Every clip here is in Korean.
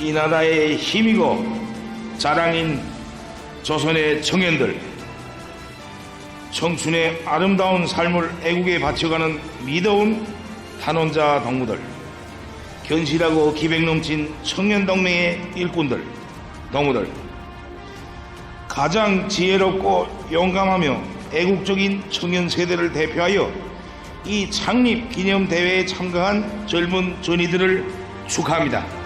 이 나라의 힘이고 자랑인 조선의 청년들, 청춘의 아름다운 삶을 애국에 바쳐가는 미더운 탄원자 동무들, 견실하고 기백 넘친 청년동맹의 일꾼들, 동무들, 가장 지혜롭고 용감하며 애국적인 청년 세대를 대표하여 이 창립 기념 대회에 참가한 젊은 전이들을 축하합니다.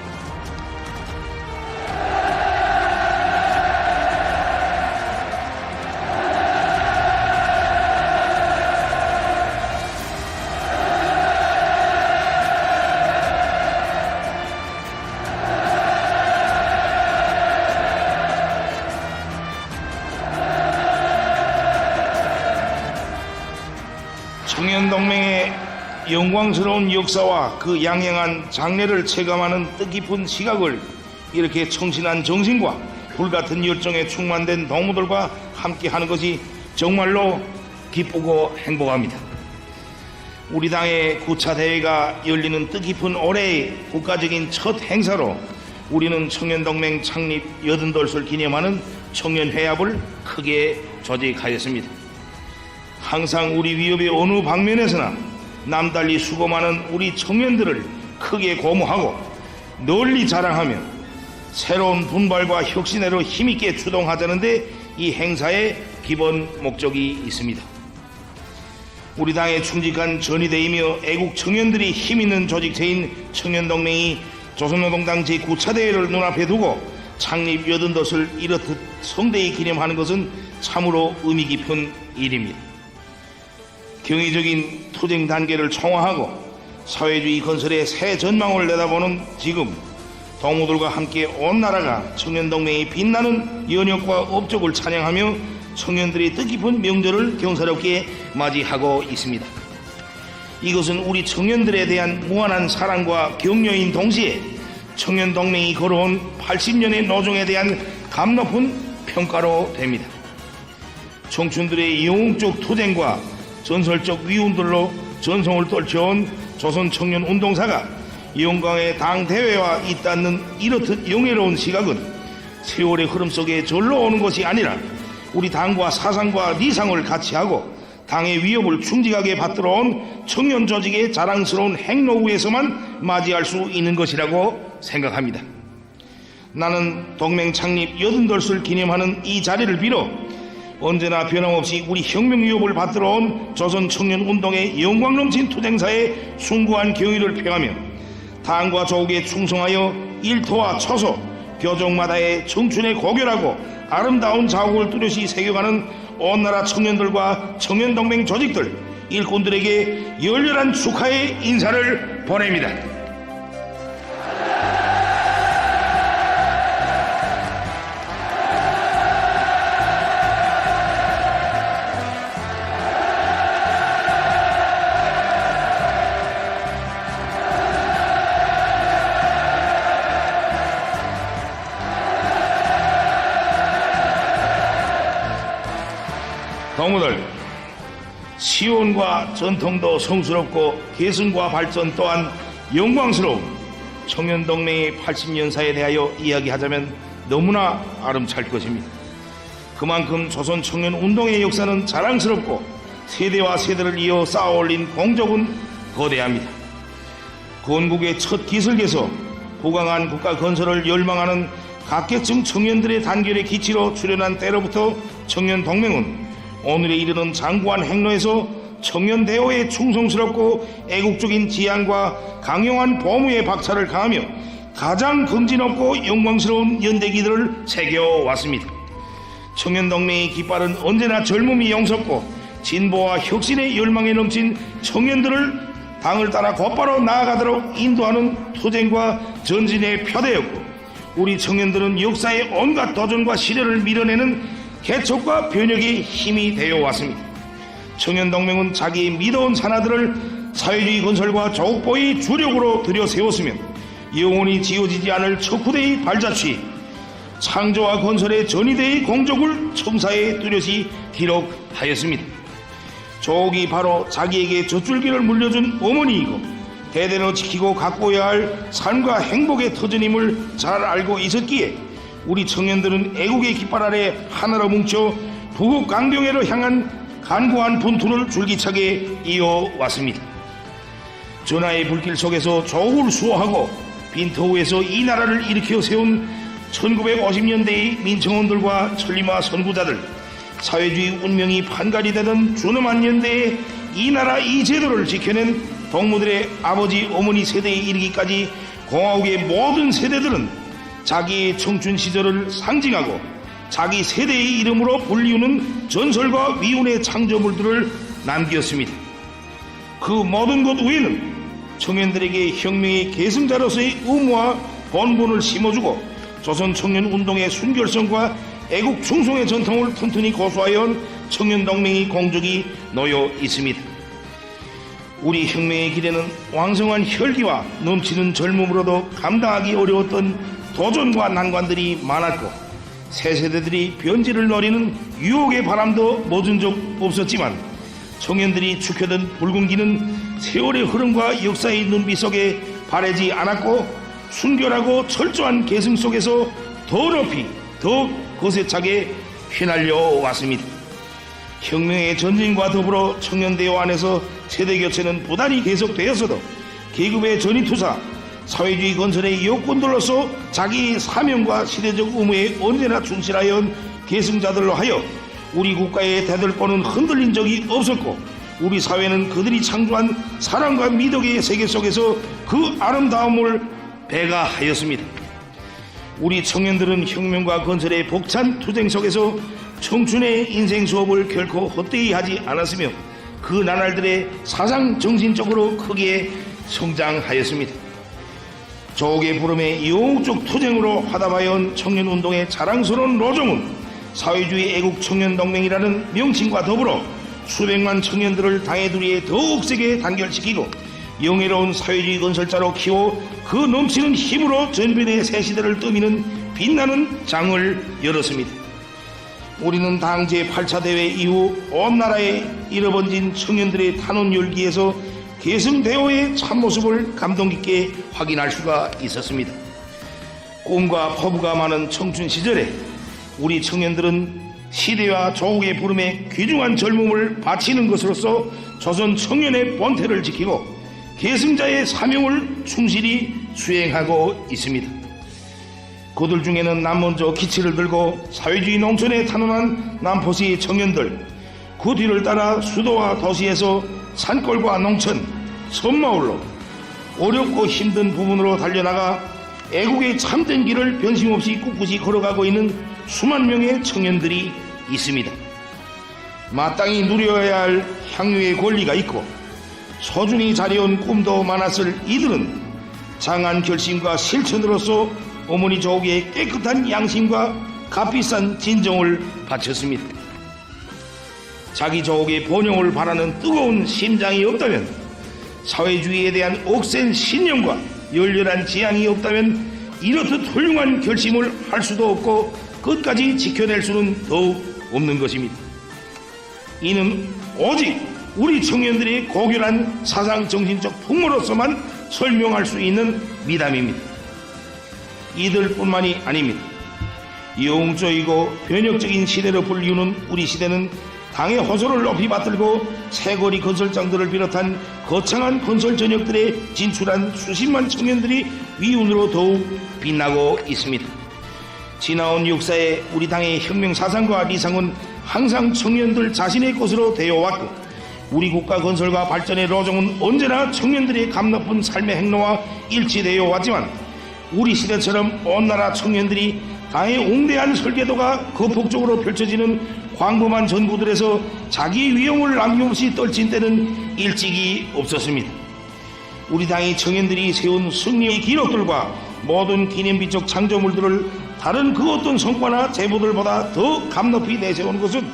청년동맹의 영광스러운 역사와 그 양행한 장래를 체감하는 뜻깊은 시각을 이렇게 청신한 정신과 불같은 열정에 충만된 동무들과 함께하는 것이 정말로 기쁘고 행복합니다. 우리 당의 9차 대회가 열리는 뜻깊은 올해의 국가적인 첫 행사로 우리는 청년동맹 창립 80돌을 기념하는 청년회합을 크게 조직하였습니다. 항상 우리 위협의 어느 방면에서나 남달리 수고 많은 우리 청년들을 크게 고무하고 널리 자랑하며 새로운 분발과 혁신으로 힘있게 추동하자는데 이 행사의 기본 목적이 있습니다. 우리 당의 충직한 전위대이며 애국 청년들이 힘있는 조직체인 청년동맹이 조선노동당 제9차 대회를 눈앞에 두고 창립 80돛을 이렇듯 성대히 기념하는 것은 참으로 의미 깊은 일입니다. 경이적인 투쟁 단계를 총화하고 사회주의 건설의 새 전망을 내다보는 지금 동무들과 함께 온 나라가 청년동맹의 빛나는 연혁과 업적을 찬양하며 청년들의 뜻깊은 명절을 경사롭게 맞이하고 있습니다. 이것은 우리 청년들에 대한 무한한 사랑과 격려인 동시에 청년동맹이 걸어온 80년의 노정에 대한 감높은 평가로 됩니다. 청춘들의 영웅적 투쟁과 전설적 위운들로 전성을 떨쳐온 조선청년운동사가 영광의 당대회와 잇닿는 이렇듯 영예로운 시각은 세월의 흐름 속에 절로 오는 것이 아니라 우리 당과 사상과 리상을 같이 하고 당의 위협을 충직하게 받들어온 청년 조직의 자랑스러운 행로 위에서만 맞이할 수 있는 것이라고 생각합니다. 나는 동맹 창립 80돌을 기념하는 이 자리를 빌어 언제나 변함없이 우리 혁명 위협을 받들어온 조선 청년 운동의 영광 넘친 투쟁사의 숭고한 경의를 표하며 당과 조국에 충성하여 일토와 처소, 교정마다의 청춘의 고결하고 아름다운 자국을 뚜렷이 새겨가는 온 나라 청년들과 청년동맹 조직들, 일꾼들에게 열렬한 축하의 인사를 보냅니다. 동무들, 시온과 전통도 성스럽고 계승과 발전 또한 영광스러운 청년동맹의 80년사에 대하여 이야기하자면 너무나 아름찰 것입니다. 그만큼 조선 청년운동의 역사는 자랑스럽고 세대와 세대를 이어 쌓아올린 공적은 거대합니다. 건국의 첫 기슬에서 부강한 국가 건설을 열망하는 각계층 청년들의 단결의 기치로 출현한 때로부터 청년동맹은 오늘에 이르는 장구한 행로에서 청년대오에 충성스럽고 애국적인 지향과 강용한 보무의 박차를 가하며 가장 긍지높고 영광스러운 연대기들을 새겨왔습니다. 청년동맹의 깃발은 언제나 젊음이 영섭고 진보와 혁신의 열망에 넘친 청년들을 당을 따라 곧바로 나아가도록 인도하는 투쟁과 전진의 표대였고 우리 청년들은 역사의 온갖 도전과 시련을 밀어내는 개척과 변혁의 힘이 되어 왔습니다. 청년동맹은 자기의 믿어온 산하들을 사회주의 건설과 조국보의 주력으로 들여세웠으며 영원히 지워지지 않을 척후대의 발자취, 창조와 건설의 전위대의 공적을 청사에 뚜렷이 기록하였습니다. 조국이 바로 자기에게 젖줄기를 물려준 어머니이고 대대로 지키고 가꿔야 할 삶과 행복의 터전임을 잘 알고 있었기에 우리 청년들은 애국의 깃발 아래 하나로 뭉쳐 부국 강병회로 향한 간구한 분투를 줄기차게 이어왔습니다. 전하의 불길 속에서 조국을 수호하고 빈터우에서 이 나라를 일으켜 세운 1950년대의 민청원들과 천리마 선구자들, 사회주의 운명이 판갈이 되던 준엄한 이 나라 이 제도를 지켜낸 동무들의 아버지 어머니 세대에 이르기까지 공화국의 모든 세대들은 자기의 청춘 시절을 상징하고 자기 세대의 이름으로 불리우는 전설과 위운의 창조물들을 남겼습니다. 그 모든 것 외에는 청년들에게 혁명의 계승자로서의 의무와 본분을 심어주고 조선 청년운동의 순결성과 애국 충성의 전통을 튼튼히 고수하여 온 청년동맹의 공적이 놓여 있습니다. 우리 혁명의 길에는 왕성한 혈기와 넘치는 젊음으로도 감당하기 어려웠던 도전과 난관들이 많았고 새 세대들이 변질을 노리는 유혹의 바람도 멎은 적 없었지만 청년들이 축혀든 붉은 기는 세월의 흐름과 역사의 눈빛 속에 바래지 않았고 순결하고 철저한 계승 속에서 더 높이 더 거세차게 휘날려 왔습니다. 혁명의 전진과 더불어 청년대회 안에서 세대교체는 부단히 계속되었어도 계급의 전위투사, 사회주의 건설의 여건들로서 자기 사명과 시대적 의무에 언제나 충실하여 온 계승자들로 하여 우리 국가의 대들보는 흔들린 적이 없었고 우리 사회는 그들이 창조한 사랑과 미덕의 세계 속에서 그 아름다움을 배가하였습니다. 우리 청년들은 혁명과 건설의 벅찬 투쟁 속에서 청춘의 인생 수업을 결코 헛되이 하지 않았으며 그 나날들의 사상 정신적으로 크게 성장하였습니다. 조국의 부름에 영웅적 투쟁으로 화답하여 온 청년운동의 자랑스러운 로정은 사회주의 애국 청년동맹이라는 명칭과 더불어 수백만 청년들을 당해두리에 더욱 세게 단결시키고 영예로운 사회주의 건설자로 키워 그 넘치는 힘으로 전변의 새 시대를 떠미는 빛나는 장을 열었습니다. 우리는 당 제8차 대회 이후 온 나라에 일어번진 청년들의 탄원 열기에서 계승대호의 참모습을 감동 깊게 확인할 수가 있었습니다. 꿈과 포부가 많은 청춘 시절에 우리 청년들은 시대와 조국의 부름에 귀중한 젊음을 바치는 것으로서 조선 청년의 본태를 지키고 계승자의 사명을 충실히 수행하고 있습니다. 그들 중에는 남먼저 기치를 들고 사회주의 농촌에 탄원한 남포시 청년들, 그 뒤를 따라 수도와 도시에서 산골과 농촌, 섬마을로 어렵고 힘든 부분으로 달려나가 애국의 참된 길을 변심없이 꿋꿋이 걸어가고 있는 수만 명의 청년들이 있습니다. 마땅히 누려야 할 향유의 권리가 있고 소중히 자리온 꿈도 많았을 이들은 장한 결심과 실천으로서 어머니 조국의 깨끗한 양심과 값비싼 진정을 바쳤습니다. 자기 조국의 번영을 바라는 뜨거운 심장이 없다면, 사회주의에 대한 억센 신념과 열렬한 지향이 없다면 이렇듯 훌륭한 결심을 할 수도 없고 끝까지 지켜낼 수는 더욱 없는 것입니다. 이는 오직 우리 청년들의 고결한 사상 정신적 풍모로서만 설명할 수 있는 미담입니다. 이들뿐만이 아닙니다. 영웅적이고 변혁적인 시대로 불리우는 우리 시대는 당의 호소를 높이 받들고 새거리 건설장들을 비롯한 거창한 건설 전역들에 진출한 수십만 청년들이 위운으로 더욱 빛나고 있습니다. 지나온 역사에 우리 당의 혁명 사상과 리상은 항상 청년들 자신의 것으로 되어왔고 우리 국가 건설과 발전의 로정은 언제나 청년들의 감높은 삶의 행로와 일치되어 왔지만 우리 시대처럼 온 나라 청년들이 당의 웅대한 설계도가 거폭적으로 펼쳐지는 광범한 전구들에서 자기 위용을 남김없이 떨친 때는 일찍이 없었습니다. 우리 당의 청년들이 세운 승리의 기록들과 모든 기념비적 창조물들을 다른 그 어떤 성과나 제보들보다 더 감높이 내세우는 것은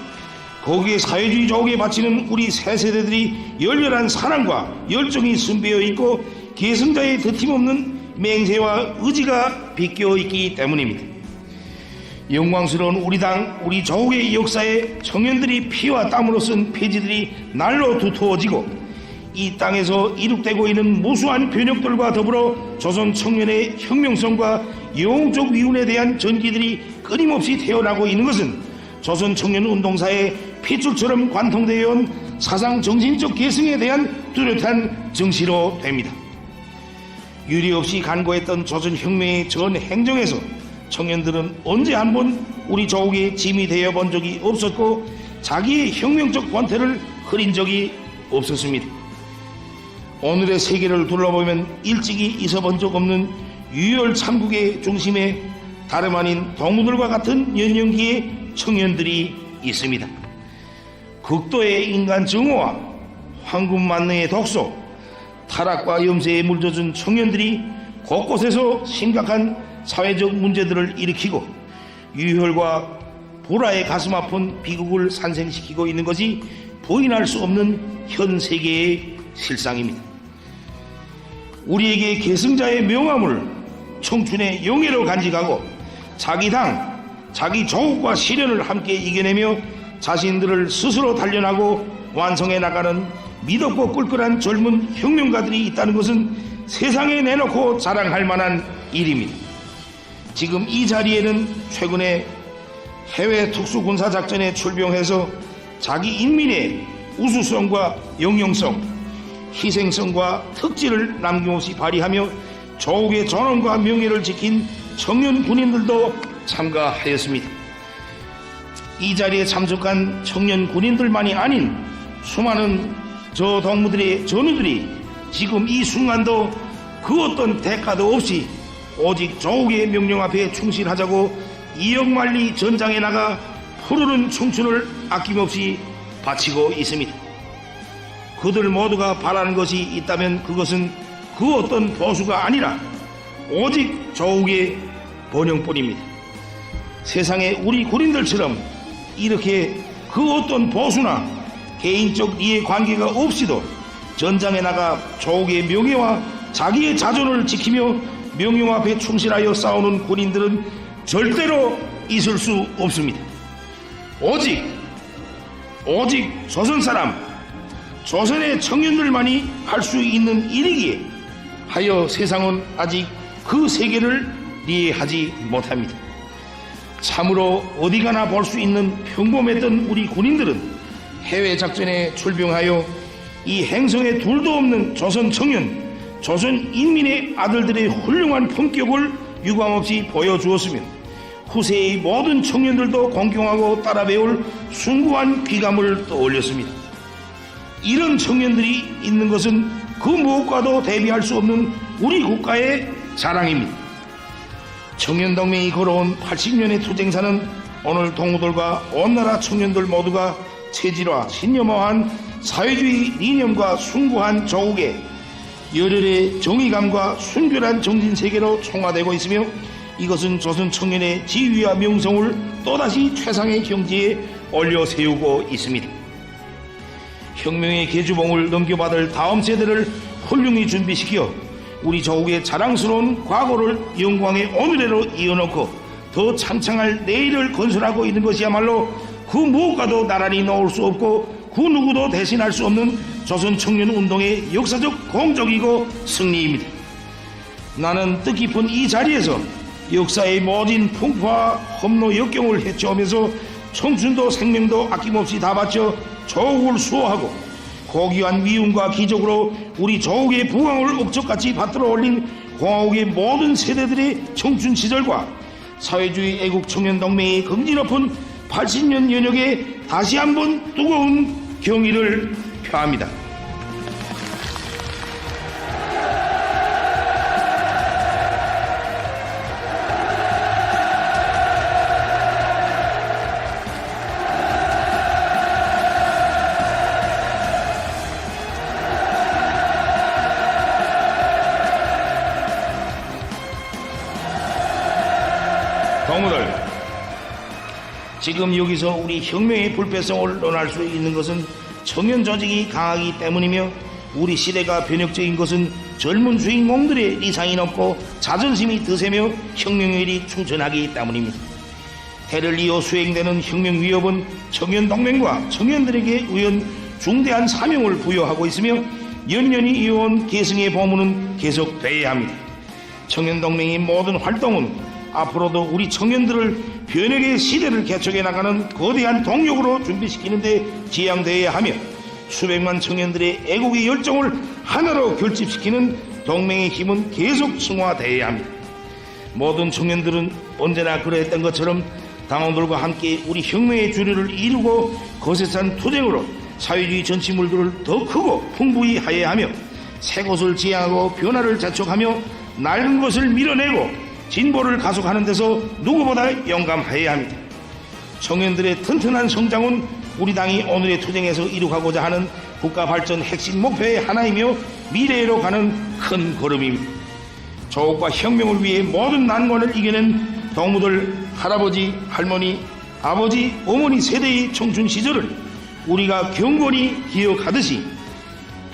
거기에 사회주의 조국에 바치는 우리 새 세대들이 열렬한 사랑과 열정이 숨배어 있고 계승자의 드팀없는 맹세와 의지가 비껴 있기 때문입니다. 영광스러운 우리 당, 우리 조국의 역사에 청년들이 피와 땀으로 쓴 페이지들이 날로 두터워지고 이 땅에서 이룩되고 있는 무수한 변혁들과 더불어 조선 청년의 혁명성과 영웅적 위운에 대한 전기들이 끊임없이 태어나고 있는 것은 조선 청년 운동사의 핏줄처럼 관통되어 온 사상 정신적 계승에 대한 뚜렷한 증시로 됩니다. 유례없이 간고했던 조선혁명의 전 행정에서 청년들은 언제 한번 우리 조국의 짐이 되어 본 적이 없었고 자기의 혁명적 권태를 흐린 적이 없었습니다. 오늘의 세계를 둘러보면 일찍이 있어본 적 없는 유혈 참국의 중심에 다름 아닌 동무들과 같은 연령기의 청년들이 있습니다. 극도의 인간 증오와 황금 만능의 독소, 타락과 염세에 물들은 청년들이 곳곳에서 심각한 사회적 문제들을 일으키고 유혈과 불화의 가슴 아픈 비극을 산생시키고 있는 것이 부인할 수 없는 현 세계의 실상입니다. 우리에게 계승자의 명함을 청춘의 영예로 간직하고 자기 당, 자기 조국과 시련을 함께 이겨내며 자신들을 스스로 단련하고 완성해 나가는 믿었고 꿀꿀한 젊은 혁명가들이 있다는 것은 세상에 내놓고 자랑할 만한 일입니다. 지금 이 자리에는 최근에 해외 특수군사작전에 출병해서 자기 인민의 우수성과 영영성, 희생성과 특질을 남김없이 발휘하며 조국의 전원과 명예를 지킨 청년 군인들도 참가하였습니다. 이 자리에 참석한 청년 군인들만이 아닌 수많은 저 동무들의 전우들이 지금 이 순간도 그 어떤 대가도 없이 오직 조국의 명령 앞에 충실하자고 이역만리 전장에 나가 푸르른 청춘을 아낌없이 바치고 있습니다. 그들 모두가 바라는 것이 있다면 그것은 그 어떤 보수가 아니라 오직 조국의 번영뿐입니다. 세상에 우리 군인들처럼 이렇게 그 어떤 보수나 개인적 이해관계가 없이도 전장에 나가 조국의 명예와 자기의 자존을 지키며 명령 앞에 충실하여 싸우는 군인들은 절대로 있을 수 없습니다. 오직 조선 사람, 조선의 청년들만이 할 수 있는 일이기에 하여 세상은 아직 그 세계를 이해하지 못합니다. 참으로 어디 가나 볼 수 있는 평범했던 우리 군인들은 해외 작전에 출병하여 이 행성에 둘도 없는 조선 청년, 조선 인민의 아들들의 훌륭한 품격을 유감없이 보여주었으며 후세의 모든 청년들도 공경하고 따라 배울 숭고한 귀감을 떠올렸습니다. 이런 청년들이 있는 것은 그 무엇과도 대비할 수 없는 우리 국가의 자랑입니다. 청년동맹이 걸어온 80년의 투쟁사는 오늘 동무들과 온 나라 청년들 모두가 체질화, 신념화한 사회주의 이념과 숭고한 조국의 열혈의 정의감과 순결한 정신세계로 총화되고 있으며 이것은 조선 청년의 지위와 명성을 또다시 최상의 경지에 올려세우고 있습니다. 혁명의 계주봉을 넘겨받을 다음 세대를 훌륭히 준비시켜 우리 조국의 자랑스러운 과거를 영광의 오늘에로 이어놓고 더 창창할 내일을 건설하고 있는 것이야말로 그 무엇과도 나란히 놓을 수 없고 그 누구도 대신할 수 없는 조선 청년 운동의 역사적 공적이고 승리입니다. 나는 뜻깊은 이 자리에서 역사의 모진 풍파와 험로 역경을 헤쳐오면서 청춘도 생명도 아낌없이 다 바쳐 조국을 수호하고 고귀한 위운과 기적으로 우리 조국의 부강을 억적같이 받들어 올린 공화국의 모든 세대들의 청춘 시절과 사회주의 애국청년동맹의 긍지 높은 80년 연역에 다시 한번 뜨거운 경의를 표합니다. 동무들, 지금 여기서 우리 혁명의 불패성을 논할 수 있는 것은 청년 조직이 강하기 때문이며 우리 시대가 변혁적인 것은 젊은 주인공들의 리상이 높고 자존심이 드세며 혁명일이 충천하기 때문입니다. 해를 이어 수행되는 혁명 위협은 청년동맹과 청년들에게 우연 중대한 사명을 부여하고 있으며 연년이 이어온 계승의 보물은 계속돼야 합니다. 청년동맹의 모든 활동은 앞으로도 우리 청년들을 변혁의 시대를 개척해 나가는 거대한 동력으로 준비시키는데 지향되어야 하며 수백만 청년들의 애국의 열정을 하나로 결집시키는 동맹의 힘은 계속 승화되어야 합니다. 모든 청년들은 언제나 그러했던 것처럼 당원들과 함께 우리 혁명의 주류를 이루고 거세산 투쟁으로 사회주의 전치물들을 더 크고 풍부히 하여야 하며 새 것을 지향하고 변화를 자촉하며 낡은 것을 밀어내고 진보를 가속하는 데서 누구보다 용감해야 합니다. 청년들의 튼튼한 성장은 우리 당이 오늘의 투쟁에서 이룩하고자 하는 국가 발전 핵심 목표의 하나이며 미래로 가는 큰 걸음입니다. 조국과 혁명을 위해 모든 난관을 이겨낸 동무들 할아버지, 할머니, 아버지, 어머니 세대의 청춘 시절을 우리가 경건히 기억하듯이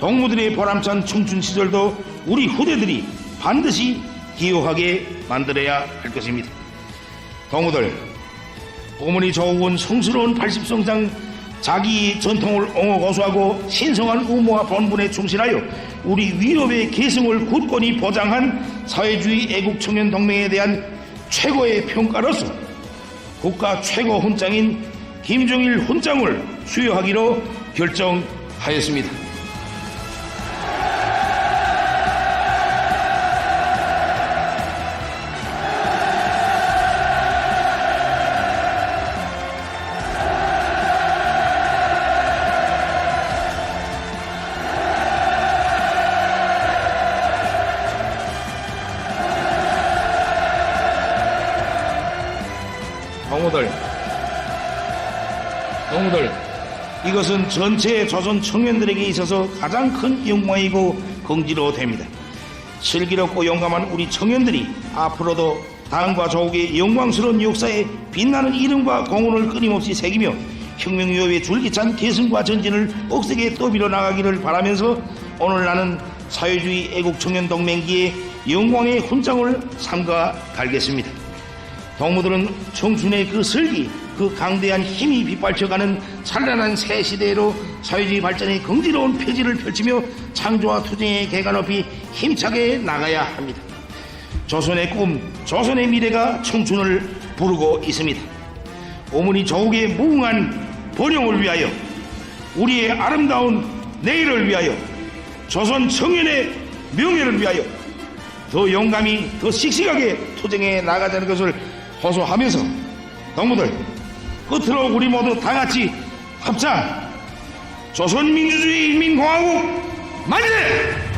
동무들의 보람찬 청춘 시절도 우리 후대들이 반드시 기억하게 만들어야 할 것입니다. 동무들, 어머니 조국은 성스러운 80성장 자기 전통을 옹호고수하고 신성한 의무와 본분에 충실하여 우리 위협의 계승을 굳건히 보장한 사회주의 애국청년동맹에 대한 최고의 평가로서 국가 최고 훈장인 김정일 훈장을 수여하기로 결정하였습니다. 동무들, 이것은 전체 조선 청년들에게 있어서 가장 큰 영광이고 긍지로 됩니다. 슬기롭고 용감한 우리 청년들이 앞으로도 당과 조국의 영광스러운 역사에 빛나는 이름과 공헌을 끊임없이 새기며 혁명유업의 줄기찬 계승과 전진을 억세게 떠밀어 나가기를 바라면서 오늘 나는 사회주의 애국청년동맹기의 영광의 훈장을 삼가 갈겠습니다. 동무들은 청춘의 그 슬기, 그 강대한 힘이 빗발쳐가는 찬란한 새 시대로 사회주의 발전의 긍지로운 폐지를 펼치며 창조와 투쟁의 개가 높이 힘차게 나가야 합니다. 조선의 꿈, 조선의 미래가 청춘을 부르고 있습니다. 어머니 조국의 무궁한 번영을 위하여, 우리의 아름다운 내일을 위하여, 조선 청년의 명예를 위하여 더 용감히, 더 씩씩하게 투쟁해 나가자는 것을 호소하면서 동무들, 끝으로 우리 모두 다같이 합창 조선민주주의 인민공화국 만세!